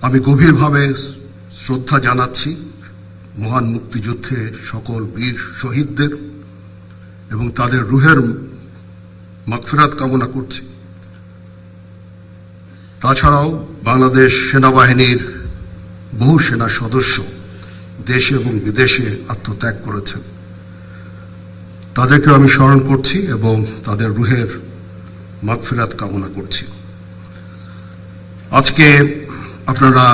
আমি গভীরভাবে শ্রদ্ধা জানাচ্ছি মহান মুক্তিযুদ্ধে সকল বীর শহীদদের এবং তাদের রুহের মাগফিরাত কামনা করছি। তাছাড়াও বাংলাদেশ সেনাবাহিনীর বহু সেনা সদস্য দেশে এবং বিদেশে আত্মত্যাগ করেছেন, তাদেরকেও আমি স্মরণ করছি এবং তাদের রুহের মাগফিরাত কামনা করছি। আজকে আপনারা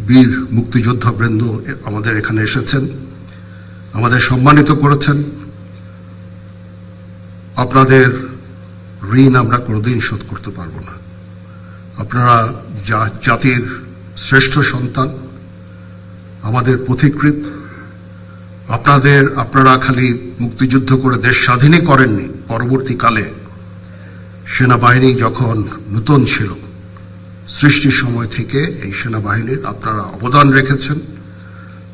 বীর মুক্তিযোদ্ধা বৃন্দ আমাদের এখানে এসেছেন, আমাদের সম্মানিত করেছেন। আপনাদের ঋণ আমরা কোনোদিন শোধ করতে পারবো না। আপনারা জাতির শ্রেষ্ঠ সন্তান, আমাদের পথিকৃৎ। আপনারা খালি মুক্তিযুদ্ধ করে দেশ স্বাধীনই করেননি, পরবর্তীকালে সেনাবাহিনী যখন নতুন ছিল, সৃষ্টির সময় থেকে এই সেনাবাহিনীর আপনারা অবদান রেখেছেন।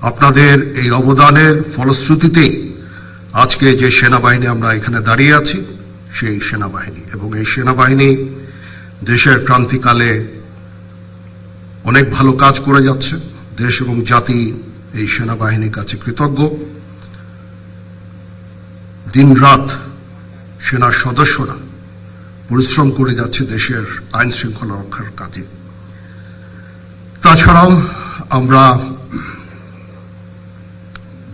আপনাদের এই অবদানের ফলশ্রুতিতেই আজকে যে সেনাবাহিনী আমরা এখানে দাঁড়িয়ে আছি, সেই সেনাবাহিনী, এবং এই সেনাবাহিনী দেশের ক্রান্তিকালে অনেক ভালো কাজ করে যাচ্ছে। দেশ এবং জাতি এই সেনাবাহিনীর কাছে কৃতজ্ঞ। দিনরাত সেনার সদস্যরা পরিশ্রম করে যাচ্ছে দেশের আইন শৃঙ্খলা রক্ষার কাজে। তাছাড়াও আমরা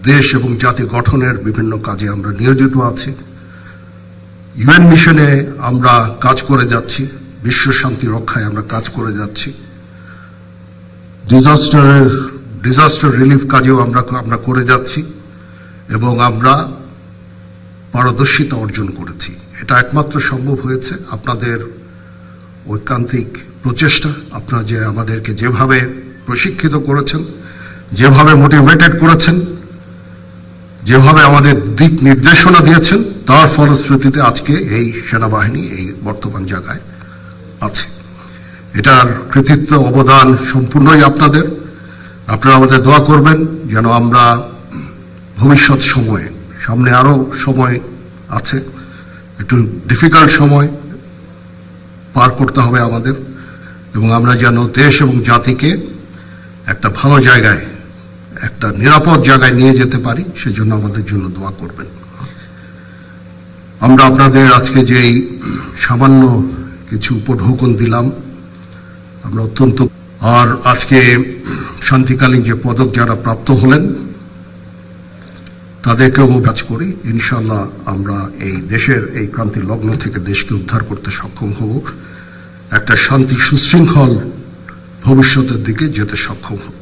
দেশ এবং জাতি গঠনের বিভিন্ন কাজে আমরা নিয়োজিত আছি। ইউএন মিশনে আমরা কাজ করে যাচ্ছি, বিশ্ব শান্তি রক্ষায় আমরা কাজ করে যাচ্ছি। ডিজাস্টার রিলিফ কাজেও আমরা করে যাচ্ছি এবং আমরা পারদর্শিতা অর্জন করেছি। এটা একমাত্র সম্ভব হয়েছে আপনাদের ঐকান্তিক প্রচেষ্টা। আপনারা যে আমাদেরকে যেভাবে প্রশিক্ষিত করেছেন, যেভাবে মোটিভেটেড করেছেন, যেভাবে আমাদের দিক নির্দেশনা দিয়েছেন, তার ফলশ্রুতিতে আজকে এই সেনাবাহিনী এই বর্তমান জায়গায় আছে। এটার কৃতিত্ব অবদান সম্পূর্ণই আপনাদের। আপনারা আমাদের দোয়া করবেন যেন আমরা ভবিষ্যৎ সময়ে, সামনে আরো সময় আছে, একটু ডিফিকাল্ট সময় পার করতে হবে আমাদের, এবং আমরা যেন দেশ এবং জাতিকে একটা ভালো জায়গায়, একটা নিরাপদ জায়গায় নিয়ে যেতে পারি, সেজন্য আমাদের জন্য দোয়া করবেন। আমরা আপনাদের আজকে যেই সামান্য কিছু উপঢৌকন দিলাম, আমরা অত্যন্ত, আর আজকে শান্তিকালীন যে পদক যারা প্রাপ্ত হলেন তাদেরকেও কাজ করি। ইনশাআল্লাহ আমরা এই দেশের এই ক্রান্তির লগ্ন থেকে দেশকে উদ্ধার করতে সক্ষম হব, একটা শান্তি সুশৃঙ্খল ভবিষ্যতের দিকে যেতে সক্ষম হব।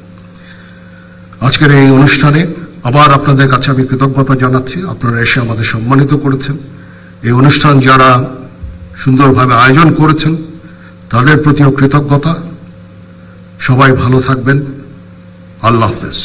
আজকের এই অনুষ্ঠানে আবার আপনাদের কাছে আমি কৃতজ্ঞতা জানাচ্ছি। আপনারা এসে আমাদের সম্মানিত করেছেন। এই অনুষ্ঠান যারা সুন্দরভাবে আয়োজন করেছেন তাদের প্রতিও কৃতজ্ঞতা। সবাই ভালো থাকবেন। আল্লাহ হাফেজ।